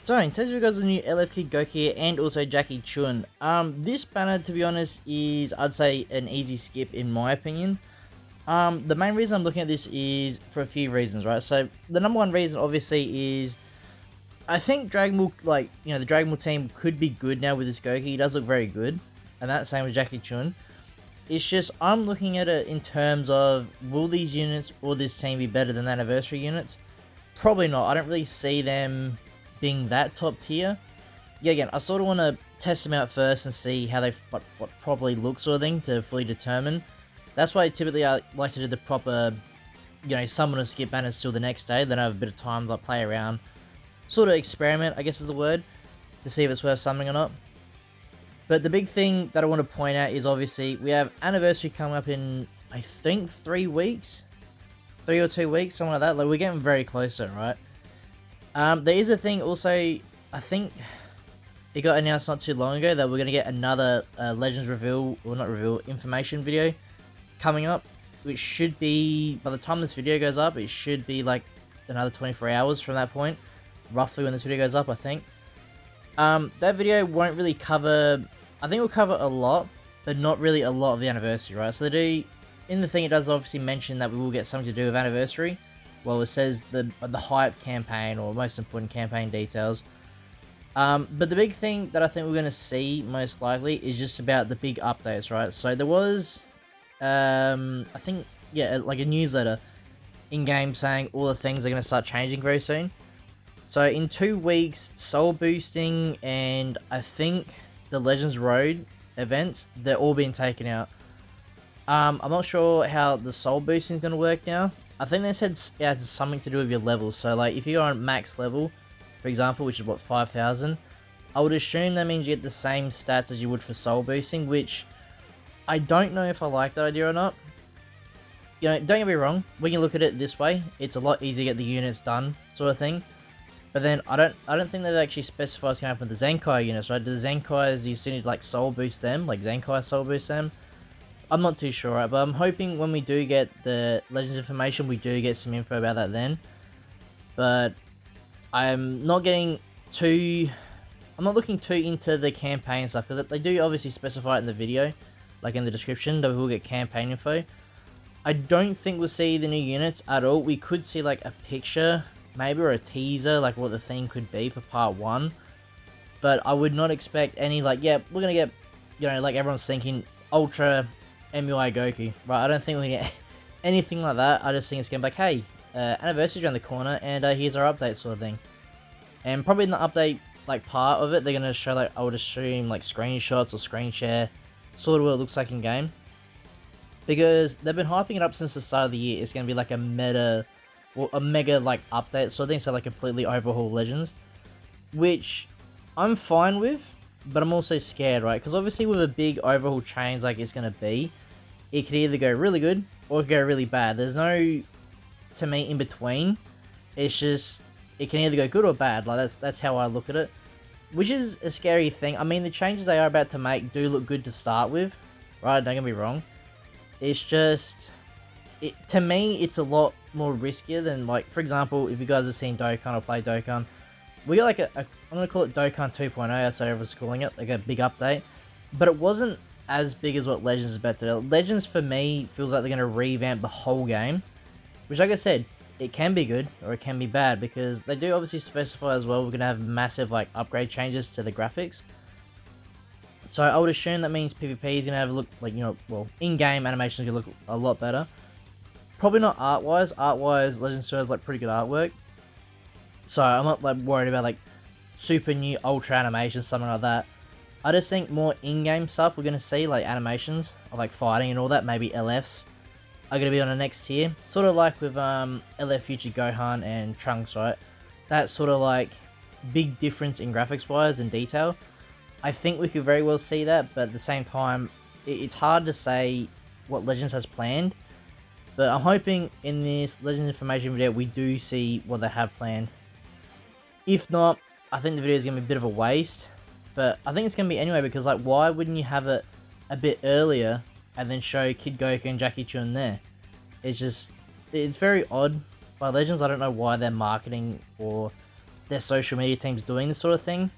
So, in terms of regards to the new LF Kid Goku here and also Jackie Chun, this banner, to be honest, is, I'd say, an easy skip in my opinion. The main reason I'm looking at this is for a few reasons, right? So, the number one reason, obviously, is I think Dragon Ball, the Dragon Ball team could be good now with this Goku. He does look very good, and that's the same with Jackie Chun. It's just, I'm looking at it in terms of, will these units or this team be better than the anniversary units? Probably not. I don't really see them being that top tier. Yeah, again, I sort of want to test them out first and see how they what properly looks sort of thing to fully determine. That's why typically I like to do the proper, summon and skip banners till the next day. Then I have a bit of time to play around, sort of experiment, I guess is the word, to see if it's worth summoning or not. But the big thing that I want to point out is obviously we have anniversary coming up in, I think, 3 weeks, 3 or 2 weeks, something like that. Like, we're getting very close to it, right? There is a thing also, I think it got announced not too long ago that we're going to get another Legends reveal, or not reveal, information video coming up, which should be, by the time this video goes up, it should be like another 24 hours from that point, roughly when this video goes up, I think. That video won't really cover, I think it will cover a lot, but not really a lot of the anniversary, right? So they do, in the thing it does obviously mention that we will get something to do with anniversary. Well, it says the hype campaign, or most important campaign details. But the big thing that I think we're going to see, most likely, is just about the big updates, right? So there was, I think, yeah, like a newsletter in-game saying all the things are going to start changing very soon. So in 2 weeks, soul boosting and I think the Legends Road events, they're all being taken out. I'm not sure how the soul boosting is going to work now. I think they said it has something to do with your levels. So like if you're on max level, for example, which is what, 5,000, I would assume that means you get the same stats as you would for soul boosting, which I don't know if I like that idea or not. Don't get me wrong, when you look at it this way, it's a lot easier to get the units done, sort of thing. But then I don't think they've actually specified what's going to happen with the Zenkai units, right? The Zenkais, you still need like soul boost them, like Zenkai soul boost them. I'm not too sure, right? But I'm hoping when we do get the Legends information, we do get some info about that then. But I'm not getting too, I'm not looking too into the campaign stuff, because they do obviously specify it in the video, like in the description, that we'll get campaign info. I don't think we'll see the new units at all. We could see like a picture, maybe, or a teaser, like what the theme could be for part 1. But I would not expect any, like, yeah, we're going to get, like everyone's thinking, Ultra MUI Goku, right? I don't think we're going to get anything like that. I just think it's going to be like, hey, anniversary's around the corner, and here's our update sort of thing. And probably in the update, like, part of it, they're going to show, like, I would assume, like, screenshots or screen share, sort of what it looks like in game. Because they've been hyping it up since the start of the year. It's going to be like a mega, like, update sort of thing, so like completely overhaul Legends, which I'm fine with, but I'm also scared, right? Because obviously with a big overhaul change like it's going to be, it could either go really good or it could go really bad. There's no, to me, in between. It's just, it can either go good or bad. Like, that's how I look at it, which is a scary thing. I mean, the changes they are about to make do look good to start with, right? Don't get me wrong. It's just, to me, it's a lot more riskier than, like, for example, if you guys have seen Dokkan or played Dokkan, we got like I'm going to call it Dokkan 2.0, that's what everyone's calling it, like a big update, but it wasn't as big as what Legends is about to do. Legends, for me, feels like they're going to revamp the whole game, which, like I said, it can be good or it can be bad, because they do obviously specify as well we're going to have massive, like, upgrade changes to the graphics. So I would assume that means PvP is going to have a look, like, well, in-game animation is going to look a lot better. Probably not art-wise. Art-wise, Legends still has, like, pretty good artwork. So I'm not, like, worried about, like, super new ultra animations, something like that. I just think more in-game stuff we're going to see, like animations of, like, fighting and all that, maybe LFs, are going to be on the next tier. Sort of like with LF Future Gohan and Trunks, right? That sort of, like, big difference in graphics-wise and detail. I think we could very well see that, but at the same time, it's hard to say what Legends has planned. But I'm hoping in this Legends information video we do see what they have planned. If not, I think the video is going to be a bit of a waste. But I think it's going to be anyway, because, like, why wouldn't you have it a bit earlier and then show Kid Goku and Jackie Chun there? It's just, it's very odd by Legends. I don't know why they're marketing or their social media teams doing this sort of thing.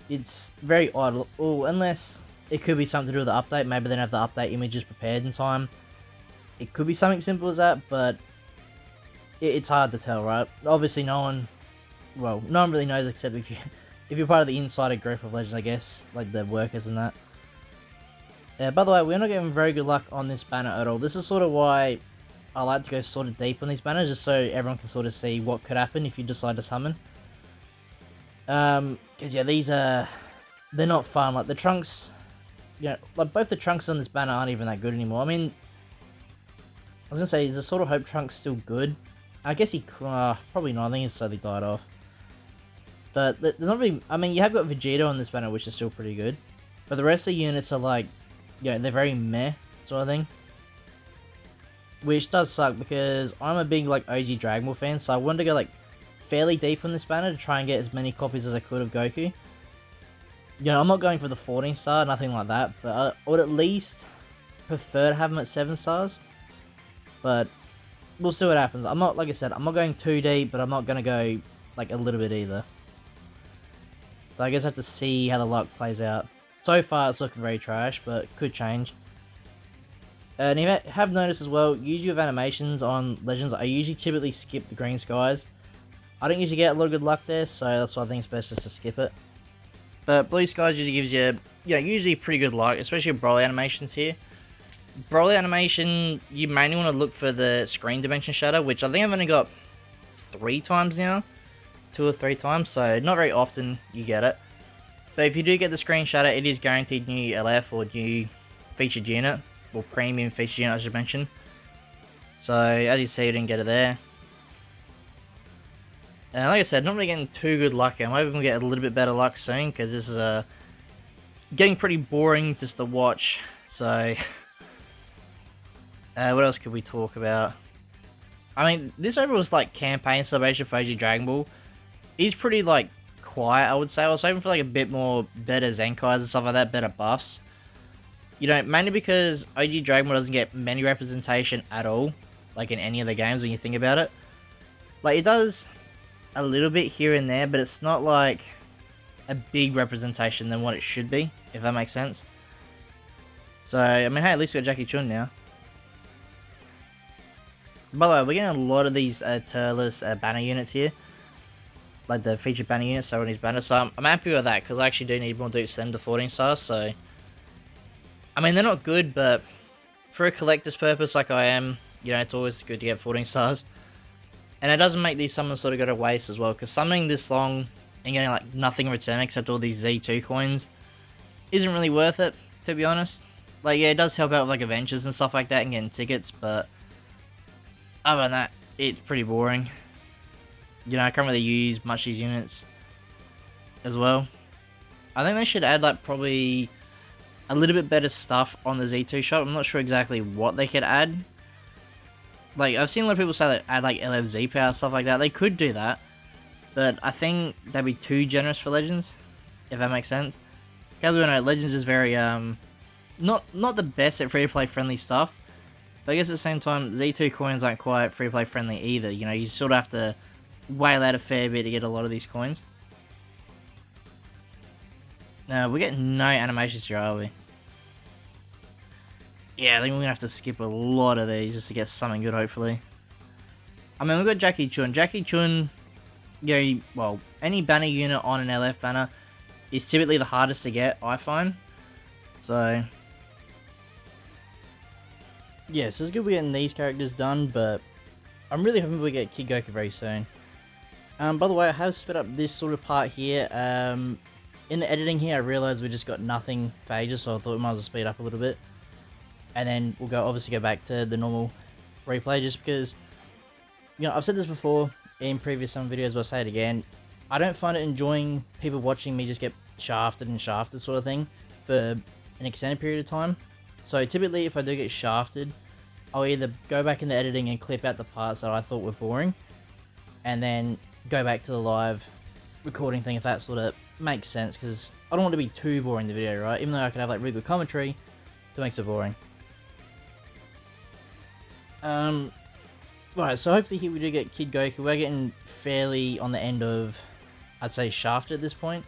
It's very odd, or unless it could be something to do with the update. Maybe they don't have the update images prepared in time. It could be something simple as that, but it's hard to tell, right? Obviously, no one really knows except if you're part of the insider group of Legends, I guess, like the workers and that. By the way, we're not getting very good luck on this banner at all. This is sort of why I like to go sort of deep on these banners, just so everyone can sort of see what could happen if you decide to summon. Because yeah, they're not fun. Like the trunks, like both the trunks on this banner aren't even that good anymore. I mean, I was gonna say, is the Sword of Hope trunk still good? I guess he probably not. I think he's slowly died off. But there's not really. I mean, you have got Vegeta on this banner, which is still pretty good. But the rest of the units are like, they're very meh sort of thing. Which does suck because I'm a big like OG Dragon Ball fan, so I wanted to go like fairly deep on this banner to try and get as many copies as I could of Goku. I'm not going for the 14 star, nothing like that, but I would at least prefer to have them at 7 stars. But we'll see what happens. I'm not, like I said, I'm not going too deep, but I'm not going to go like a little bit either. So I guess I have to see how the luck plays out. So far it's looking very trash, but it could change. And if you have noticed as well, usually with animations on Legends, I usually typically skip the green skies. I don't usually get a lot of good luck there, so that's why I think it's best just to skip it. But blue skies usually gives you, usually pretty good luck, especially with Broly animations here. Broly animation, you mainly want to look for the screen dimension shadow, which I think I've only got 3 times now. 2 or 3 times, so not very often you get it. But if you do get the screen shadow, it is guaranteed new LF or new featured unit. Or premium featured unit, I should mention. So, as you see, you didn't get it there. And like I said, not really getting too good luck here. I'm hoping we'll get a little bit better luck soon, because this is getting pretty boring just to watch. So, what else could we talk about? I mean, this overall like campaign celebration for OG Dragon Ball is pretty like quiet, I would say. I was hoping for like a bit more better Zenkais and stuff like that, better buffs. Mainly because OG Dragon Ball doesn't get many representation at all, like in any of the games when you think about it. Like, it does a little bit here and there, but it's not like a big representation than what it should be, if that makes sense. So, I mean, hey, at least we got Jackie Chun now. By the way, we're getting a lot of these Turles banner units here. Like the featured banner units, so on his banner. So I'm happy with that, because I actually do need more dupes than the 14 stars, so... I mean, they're not good, but for a collector's purpose like I am, it's always good to get 14 stars. And it doesn't make these summons sort of go to waste as well, because summoning this long and getting like nothing in return except all these Z2 coins isn't really worth it, to be honest. Like, yeah, it does help out with like adventures and stuff like that and getting tickets, but other than that, it's pretty boring. I can't really use much of these units as well. I think they should add like probably a little bit better stuff on the Z2 shop. I'm not sure exactly what they could add. Like, I've seen a lot of people say that add like LFZ power, stuff like that. They could do that, but I think that'd be too generous for Legends, if that makes sense. Because we know, Legends is very not the best at free-to-play friendly stuff. But I guess at the same time, Z2 coins aren't quite free-to-play friendly either. You sort of have to whale out a fair bit to get a lot of these coins. We get no animations here, are we? Yeah, I think we're going to have to skip a lot of these just to get something good, hopefully. I mean, we've got Jackie Chun. Jackie Chun, well, any banner unit on an LF banner is typically the hardest to get, I find. So, yeah, so it's good we're getting these characters done, but I'm really hoping we get Kid Goku very soon. By the way, I have sped up this sort of part here. In the editing here, I realized we just got nothing for ages, so I thought we might as well speed up a little bit. And then we'll obviously go back to the normal replay, just because, I've said this before in previous some videos, but I'll say it again. I don't find it enjoying people watching me just get shafted and shafted sort of thing for an extended period of time. So typically, if I do get shafted, I'll either go back in the editing and clip out the parts that I thought were boring, and then go back to the live recording thing if that sort of makes sense, because I don't want to be too boring in the video, right? Even though I could have like really good commentary, so it makes it boring. Right, so hopefully here we do get Kid Goku. We're getting fairly on the end of I'd say shafted at this point.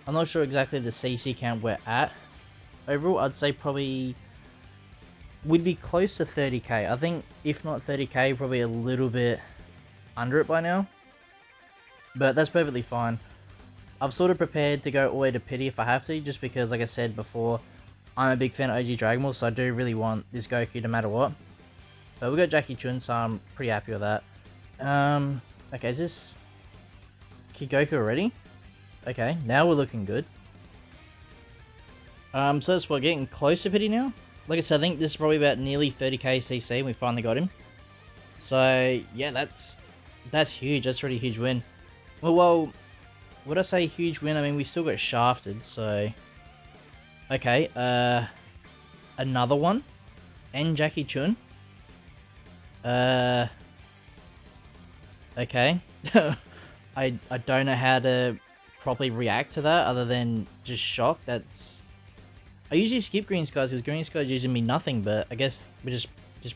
I'm not sure exactly the CC count we're at. Overall, I'd say probably we'd be close to 30k. I think if not 30k, probably a little bit under it by now. But that's perfectly fine. I've sort of prepared to go all the way to pity if I have to, just because, like I said before, I'm a big fan of OG Dragon Ball, so I do really want this Goku no matter what. But we got Jackie Chun, so I'm pretty happy with that. Okay, is this Kid Goku already? Okay, now we're looking good. So that's what, getting close to pity now? Like I said, I think this is probably about nearly 30k CC, and we finally got him. So, yeah, that's huge. That's a really huge win. Well, would I say huge win? I mean, we still got shafted, so... Okay, another one? And Jackie Chun? Okay. I don't know how to properly react to that, other than just shock. I usually skip green skies, because green skies usually mean nothing, but I guess we just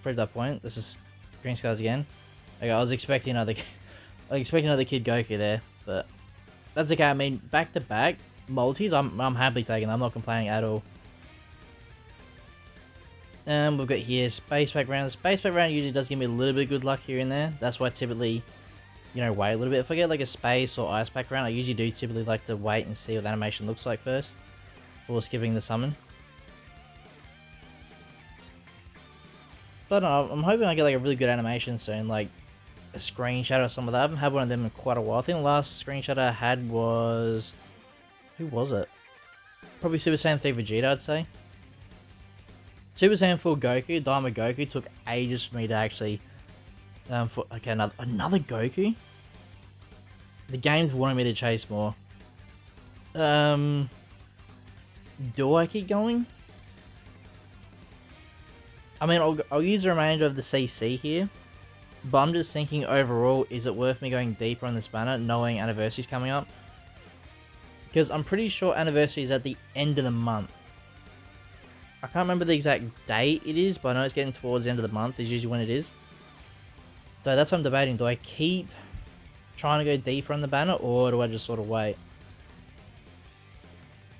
proved that point. This is green skies again. Okay, I was expecting another Kid Goku there, but that's okay. I mean, back to back multis, I'm happily taking them. I'm not complaining at all. We've got here space background. Space background usually does give me a little bit of good luck here and there. That's why I typically, you know, wait a little bit. If I get like a space or ice background, I usually do typically like to wait and see what the animation looks like first before skipping the summon. But I'm hoping I get like a really good animation soon, like a screenshot or some of that. I haven't had one of them in quite a while. I think the last screenshot I had was... Who was it? Probably Super Saiyan 3 Vegeta, I'd say. Super Saiyan 4 Goku, Diamond Goku, took ages for me to actually... okay, another Goku? The game's wanting me to chase more. Do I keep going? I mean, I'll use the remainder of the CC here. But I'm just thinking overall, is it worth me going deeper on this banner, knowing Anniversary's coming up? Because I'm pretty sure Anniversary is at the end of the month. I can't remember the exact date it is, but I know it's getting towards the end of the month, is usually when it is. So that's what I'm debating. Do I keep trying to go deeper on the banner, or do I just sort of wait?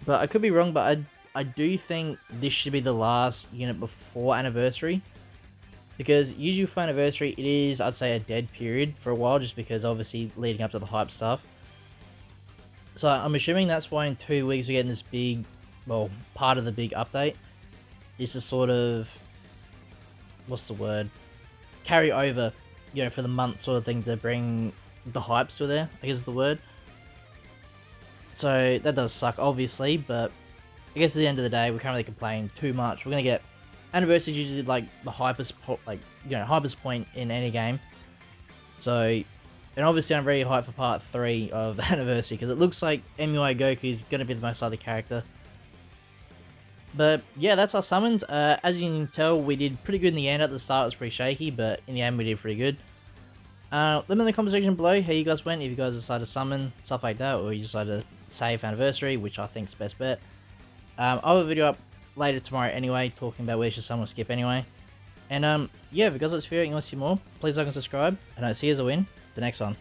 But I could be wrong, but I do think this should be the last unit before Anniversary. Because usually for Anniversary, it is, I'd say, a dead period for a while, just because obviously leading up to the hype stuff. So I'm assuming that's why in 2 weeks we're getting this big, well, part of the big update. Is to sort of, what's the word? Carry over, you know, for the month sort of thing to bring the hype still there, I guess is the word. So that does suck, obviously, but I guess at the end of the day, we can't really complain too much. We're gonna get Anniversary usually like the hypest, hypest point in any game. So, and obviously I'm very hyped for part 3 of the Anniversary because it looks like MUI Goku is gonna be the most likely character. But yeah, that's our summons. As you can tell, we did pretty good in the end. At the start it was pretty shaky, but in the end we did pretty good. Let me know in the comment section below how you guys went, if you guys decided to summon, stuff like that, or you decided to save Anniversary, which I think is best bet. I'll have a video up later tomorrow anyway, talking about where you should summon or skip anyway. And yeah, if you guys like this video and you want to see more, please like and subscribe, and I'll see you as I win the next one.